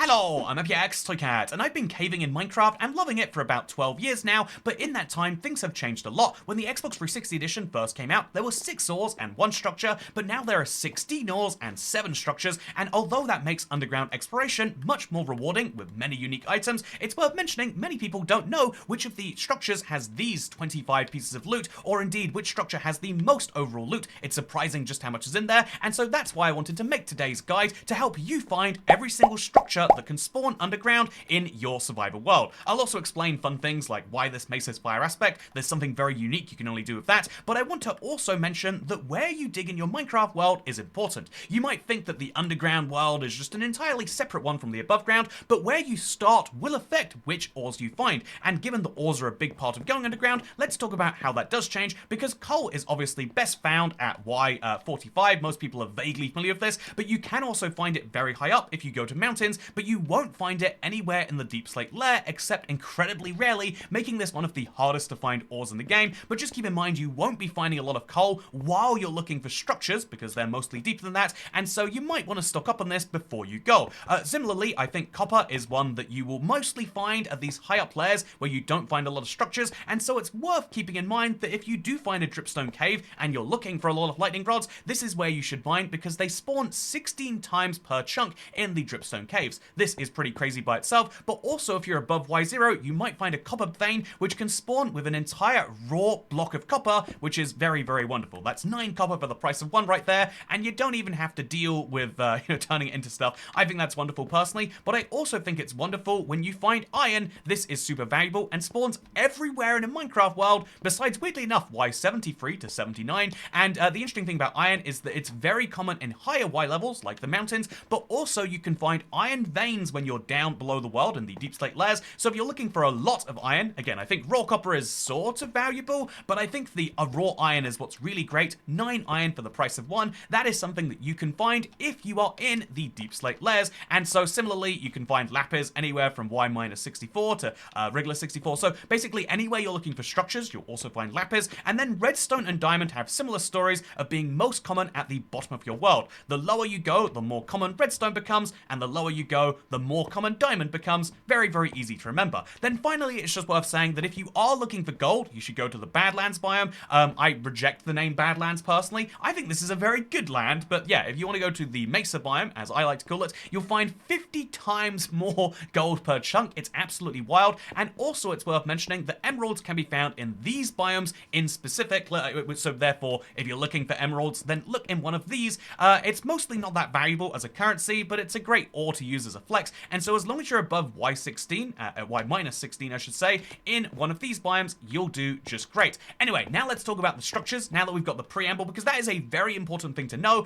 Hello, I'm Toycat, and I've been caving in Minecraft and loving it for about 12 years now, but in that time, things have changed a lot. When the Xbox 360 edition first came out, there were 6 ores and 1 structure, but now there are 16 ores and 7 structures, and although that makes underground exploration much more rewarding with many unique items, it's worth mentioning many people don't know which of the structures has these 25 pieces of loot, or indeed which structure has the most overall loot. It's surprising just how much is in there, and so that's why I wanted to make today's guide to help you find every single structure that can spawn underground in your survival world. I'll also explain fun things like why this Mesa's fire aspect, there's something very unique you can only do with that, but I want to also mention that where you dig in your Minecraft world is important. You might think that the underground world is just an entirely separate one from the above ground, but where you start will affect which ores you find, and given the ores are a big part of going underground, let's talk about how that does change, because coal is obviously best found at Y45, most people are vaguely familiar with this, but you can also find it very high up if you go to mountains, but you won't find it anywhere in the deep slate layer except incredibly rarely, making this one of the hardest to find ores in the game. But just keep in mind you won't be finding a lot of coal while you're looking for structures because they're mostly deeper than that, and so you might want to stock up on this before you go. Similarly, I think copper is one that you will mostly find at these high up layers where you don't find a lot of structures, and so it's worth keeping in mind that if you do find a dripstone cave and you're looking for a lot of lightning rods, this is where you should mine because they spawn 16 times per chunk in the dripstone caves. This is pretty crazy by itself, but also if you're above Y0, you might find a copper vein which can spawn with an entire raw block of copper, which is very, very wonderful. That's 9 copper for the price of 1 right there, and you don't even have to deal with turning it into stuff. I think that's wonderful personally, but I also think it's wonderful when you find iron. This is super valuable and spawns everywhere in a Minecraft world, besides, weirdly enough, Y73 to 79, and the interesting thing about iron is that it's very common in higher Y levels, like the mountains, but also you can find iron veins when you're down below the world in the deep slate layers. So if you're looking for a lot of iron, again, I think raw copper is sort of valuable, but I think the raw iron is what's really great. 9 iron for the price of 1. That is something that you can find if you are in the deep slate layers, and so similarly, you can find lapis anywhere from Y-64 to regular 64. So basically, anywhere you're looking for structures, you'll also find lapis, and then redstone and diamond have similar stories of being most common at the bottom of your world. The lower you go, the more common redstone becomes, and the lower you go, the more common diamond becomes. Very, very easy to remember. Then finally, it's just worth saying that if you are looking for gold, you should go to the Badlands biome. I reject the name Badlands personally. I think this is a very good land, but yeah, if you want to go to the Mesa biome, as I like to call it, you'll find 50 times more gold per chunk. It's absolutely wild, and also it's worth mentioning that emeralds can be found in these biomes in specific, so therefore, if you're looking for emeralds, then look in one of these. It's mostly not that valuable as a currency, but it's a great ore to use as a flex, and so as long as you're above Y16, Y-16 I should say, in one of these biomes, you'll do just great. Anyway, now let's talk about the structures, now that we've got the preamble, because that is a very important thing to know.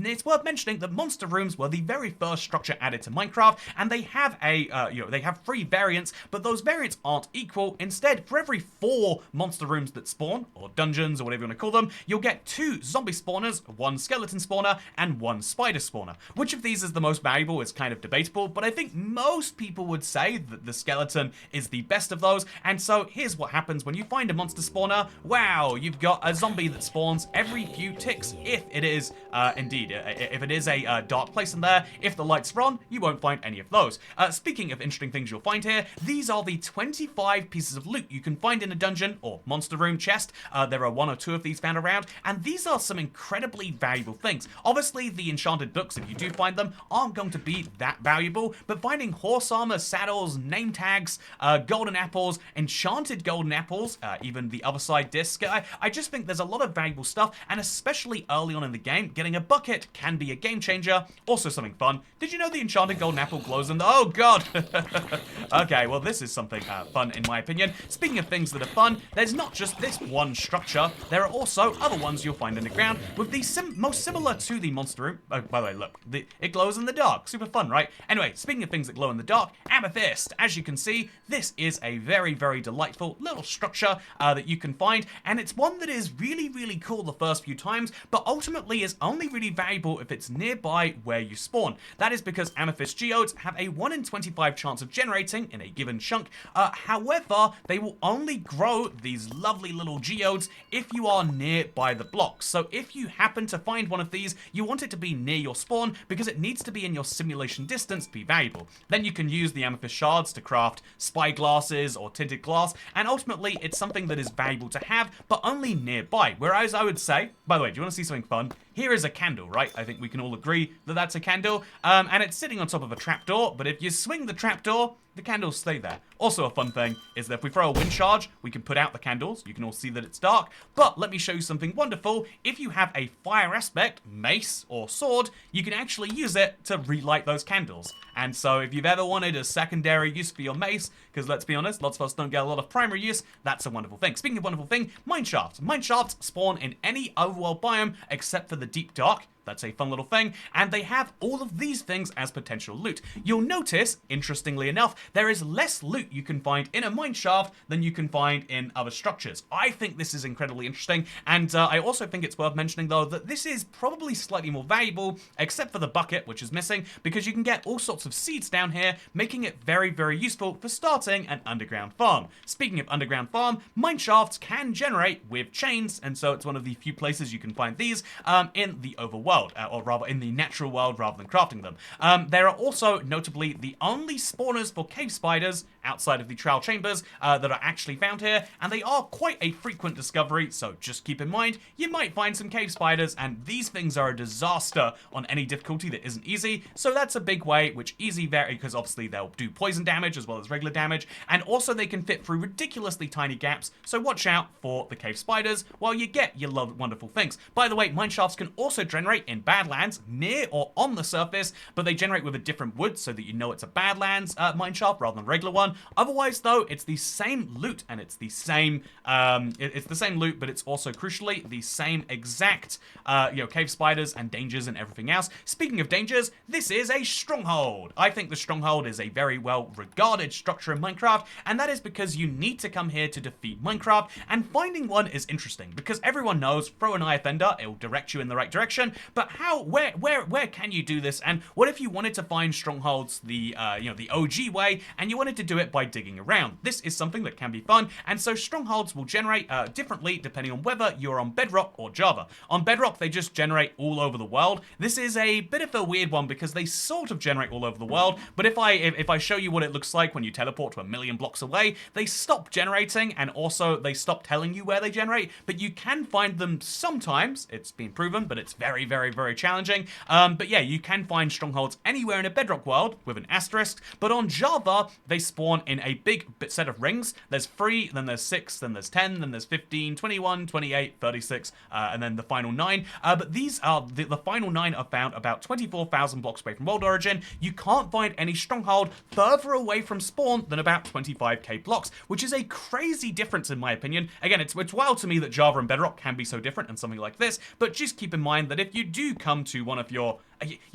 It's worth mentioning that monster rooms were the very first structure added to Minecraft, and they have they have 3 variants, but those variants aren't equal. Instead, for every 4 monster rooms that spawn, or dungeons, or whatever you want to call them, you'll get 2 zombie spawners, 1 skeleton spawner, and 1 spider spawner. Which of these is the most valuable is kind of debatable, but I think most people would say that the skeleton is the best of those, and so here's what happens when you find a monster spawner. Wow, you've got a zombie that spawns every few ticks, if it is, if it is a dark place in there. If the lights are on, you won't find any of those. Speaking of interesting things you'll find here, these are the 25 pieces of loot you can find in a dungeon or monster room chest. There are 1 or 2 of these found around, and these are some incredibly valuable things. Obviously, the enchanted books, if you do find them, aren't going to be that valuable, but finding horse armor, saddles, name tags, golden apples, enchanted golden apples, even the other side disc, I just think there's a lot of valuable stuff, and especially early on in the game, getting a bucket can be a game changer. Also something fun. Did you know the enchanted golden apple glows in the... Oh god! Okay, well this is something fun in my opinion. Speaking of things that are fun, there's not just this one structure, there are also other ones you'll find in the ground with the most similar to the monster room. Oh, by the way, look, it glows in the dark. Super fun, right? Anyway, speaking of things that glow in the dark, Amethyst. As you can see, this is a very, very delightful little structure that you can find, and it's one that is really, really cool the first few times, but ultimately is only really valuable if it's nearby where you spawn. That is because Amethyst Geodes have a 1 in 25 chance of generating in a given chunk. However, they will only grow these lovely little geodes if you are nearby the blocks. So if you happen to find one of these, you want it to be near your spawn because it needs to be in your simulation distance instance be valuable. Then you can use the amethyst shards to craft spyglasses or tinted glass, and ultimately it's something that is valuable to have, but only nearby. Whereas I would say, by the way, do you want to see something fun? Here is a candle, right? I think we can all agree that that's a candle, and it's sitting on top of a trapdoor, but if you swing the trapdoor, the candles stay there. Also a fun thing is that if we throw a wind charge, we can put out the candles. You can all see that it's dark, but let me show you something wonderful. If you have a fire aspect, mace, or sword, you can actually use it to relight those candles. And so if you've ever wanted a secondary use for your mace, because let's be honest, lots of us don't get a lot of primary use, that's a wonderful thing. Speaking of wonderful thing, Mineshaft. Mineshafts spawn in any overworld biome except for the deep dark. That's a fun little thing, and they have all of these things as potential loot. You'll notice, interestingly enough, there is less loot you can find in a mineshaft than you can find in other structures. I think this is incredibly interesting, and I also think it's worth mentioning, though, that this is probably slightly more valuable, except for the bucket, which is missing, because you can get all sorts of seeds down here, making it very, very useful for starting an underground farm. Speaking of underground farm, mineshafts can generate with chains, and so it's one of the few places you can find these in the overworld. Or rather in the natural world rather than crafting them. There are also, notably, the only spawners for cave spiders outside of the trial chambers that are actually found here, and they are quite a frequent discovery, so just keep in mind, you might find some cave spiders, and these things are a disaster on any difficulty that isn't easy, so that's a big way, which easy vary, because obviously they'll do poison damage as well as regular damage, and also they can fit through ridiculously tiny gaps, so watch out for the cave spiders while you get your wonderful things. By the way, mineshafts can also generate in Badlands, near or on the surface, but they generate with a different wood so that you know it's a Badlands mineshaft rather than a regular one. Otherwise, though, it's the same loot, and it's the same it's the same loot, but it's also crucially the same exact cave spiders and dangers and everything else. Speaking of dangers, this is a stronghold. I think the stronghold is a very well regarded structure in Minecraft, and that is because you need to come here to defeat Minecraft, and finding one is interesting because everyone knows throw an eye offender, it will direct you in the right direction. But how, where can you do this? And what if you wanted to find strongholds the the OG way, and you wanted to do it by digging around? This is something that can be fun, and so strongholds will generate differently depending on whether you're on Bedrock or Java. On Bedrock, they just generate all over the world. This is a bit of a weird one because they sort of generate all over the world, but if I show you what it looks like when you teleport to 1,000,000 blocks away, they stop generating, and also they stop telling you where they generate, but you can find them sometimes. It's been proven, but it's very, very, very challenging. But yeah, you can find strongholds anywhere in a Bedrock world with an asterisk, but on Java, they spawn in a big set of rings. There's 3, then there's 6, then there's 10, then there's 15, 21, 28, 36, and then the final 9. But these are, the final 9 are found about 24,000 blocks away from world origin. You can't find any stronghold further away from spawn than about 25k blocks, which is a crazy difference in my opinion. Again, it's wild to me that Java and Bedrock can be so different and something like this, but just keep in mind that if you do come to one of your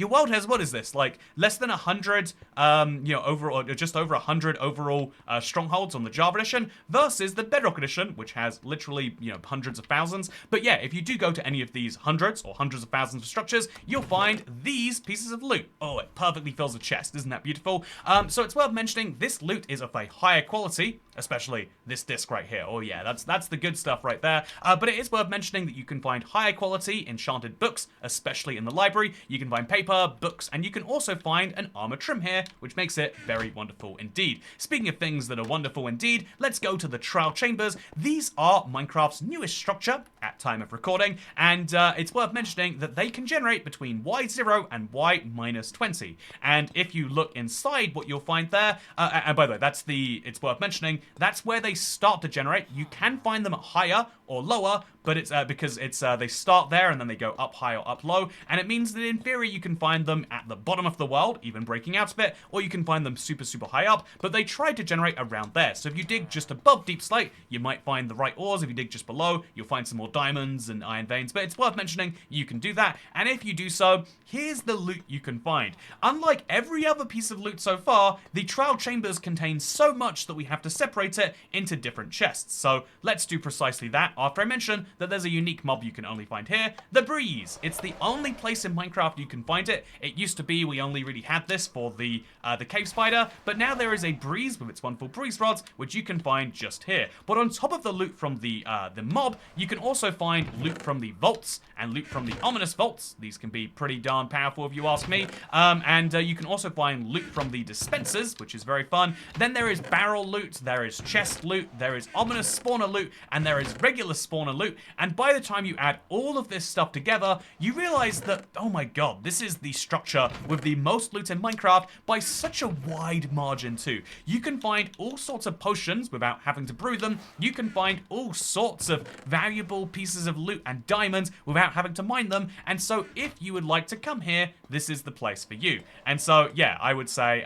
world has, what is this, like less than 100 overall, just over 100 overall strongholds on the Java edition versus the Bedrock edition, which has literally hundreds of thousands. But yeah, if you do go to any of these hundreds or hundreds of thousands of structures, you'll find these pieces of loot. Oh, it perfectly fills a chest. Isn't that beautiful? So it's worth mentioning this loot is of a higher quality, especially this disc right here. Oh yeah, that's the good stuff right there. But it is worth mentioning that you can find higher quality enchanted books, especially in the library. You can find paper, books, and you can also find an armor trim here, which makes it very wonderful indeed. Speaking of things that are wonderful indeed, let's go to the trial chambers. These are Minecraft's newest structure at time of recording, and it's worth mentioning that they can generate between Y0 and Y-20. And if you look inside, what you'll find there, and by the way, it's worth mentioning, that's where they start to generate. You can find them higher or lower, but it's because they start there and then they go up high or up low, and it means that in theory you can find them at the bottom of the world, even breaking out a bit, or you can find them super, super high up, but they try to generate around there. So if you dig just above deep slate, you might find the right ores. If you dig just below, you'll find some more diamonds and iron veins, but it's worth mentioning you can do that, and if you do so, here's the loot you can find. Unlike every other piece of loot so far, the trial chambers contain so much that we have to separate it into different chests. So let's do precisely that. that after I mention that there's a unique mob you can only find here, the Breeze. It's the only place in Minecraft you can find it. It used to be we only really had this for the cave spider, but now there is a Breeze with its wonderful breeze rods, which you can find just here. But on top of the loot from the mob, you can also find loot from the vaults and loot from the ominous vaults. These can be pretty darn powerful if you ask me. And you can also find loot from the dispensers, which is very fun. Then there is barrel loot, there is chest loot, there is ominous spawner loot, and there is regular spawner loot. And by the time you add all of this stuff together, you realize that, oh my god, this is the structure with the most loot in Minecraft by such a wide margin too. You can find all sorts of potions without having to brew them. You can find all sorts of valuable pieces of loot and diamonds without having to mine them. And so if you would like to come here, this is the place for you. And so, yeah, I would say,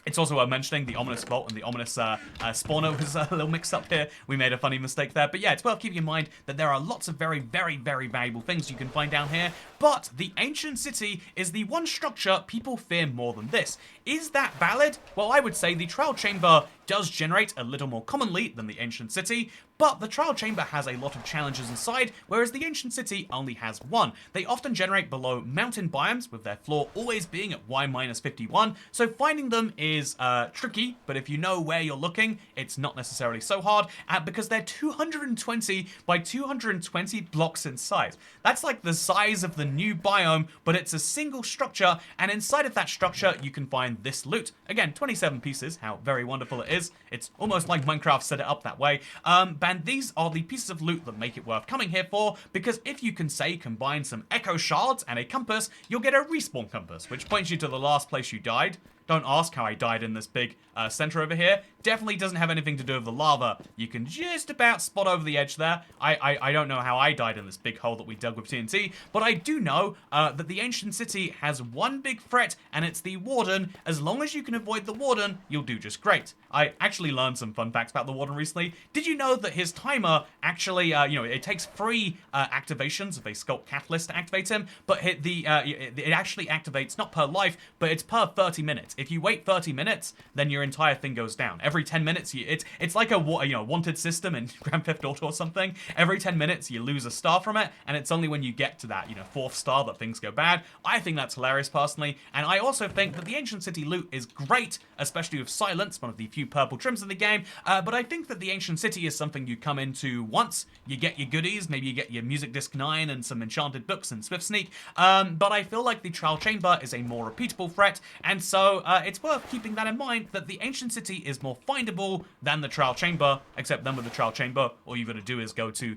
it's also worth mentioning the ominous vault and the ominous spawner was a little mixed up here. We made a funny mistake there. But yeah, it's worth keeping in mind that there are lots of very, very, very valuable things you can find down here. But the ancient city is the one structure people fear more than this. Is that valid? Well, I would say the trial chamber does generate a little more commonly than the ancient city, but the trial chamber has a lot of challenges inside, whereas the ancient city only has one. They often generate below mountain biomes, with their floor always being at Y-51, so finding them is tricky, but if you know where you're looking, it's not necessarily so hard, because they're 220 by 220 blocks in size. That's like the size of the new biome, but it's a single structure, and inside of that structure, you can find this loot. Again, 27 pieces, how very wonderful it is. It's almost like Minecraft set it up that way. And these are the pieces of loot that make it worth coming here for, because if you can, say, combine some echo shards and a compass, you'll get a respawn compass, which points you to the last place you died. Don't ask how I died in this big center over here. Definitely doesn't have anything to do with the lava. You can just about spot over the edge there. I don't know how I died in this big hole that we dug with TNT, but I do know that the ancient city has one big threat, and it's the warden. As long as you can avoid the warden, you'll do just great. I actually learned some fun facts about the warden recently. Did you know that his timer actually, it takes 3 activations of a sculpt catalyst to activate him, but it actually activates not per life, but it's per 30 minutes. If you wait 30 minutes, then your entire thing goes down. Every 10 minutes, it's like a wanted system in Grand Theft Auto or something. Every 10 minutes, you lose a star from it, and it's only when you get to that, 4th star that things go bad. I think that's hilarious personally, and I also think that the Ancient City loot is great, especially with Silence, one of the few purple trims in the game, but I think that the Ancient City is something you come into once, you get your goodies, maybe you get your Music Disc 9 and some enchanted books and Swift Sneak, but I feel like the Trial Chamber is a more repeatable threat, and so it's worth keeping that in mind, that the Ancient City is more findable than the Trial Chamber, except then with the Trial Chamber, all you've got to do is go to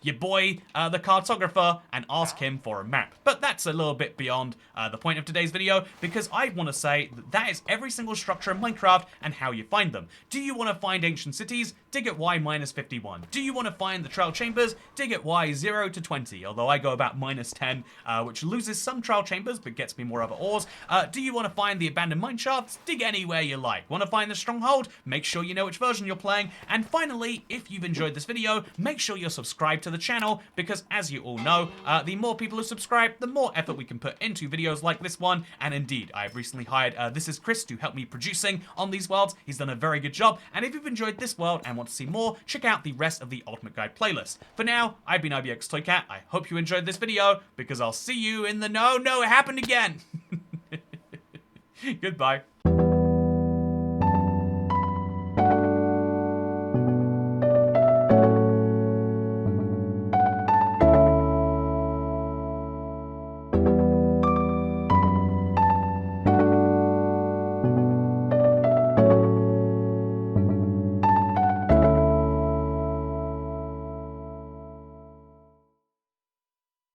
your boy, the cartographer, and ask him for a map. But that's a little bit beyond the point of today's video, because I want to say that is every single structure in Minecraft and how you find them. Do you want to find ancient cities? Dig at Y-51. Do you want to find the Trial Chambers? Dig at Y0 to 20, although I go about -10, which loses some Trial Chambers, but gets me more other ores. Do you want to find the abandoned mineshafts? Dig anywhere you like. Want to find the Stronghold? Make sure you know which version you're playing. And finally, if you've enjoyed this video, make sure you're subscribed to the channel, because as you all know, the more people who subscribe, the more effort we can put into videos like this one. And indeed, I've recently hired This Is Chris to help me producing on these worlds. He's done a very good job. And if you've enjoyed this world and want to see more, check out the rest of the Ultimate Guide playlist. For now, I've been IBX Toycat. I hope you enjoyed this video, because I'll see you in the... No, it happened again! Goodbye.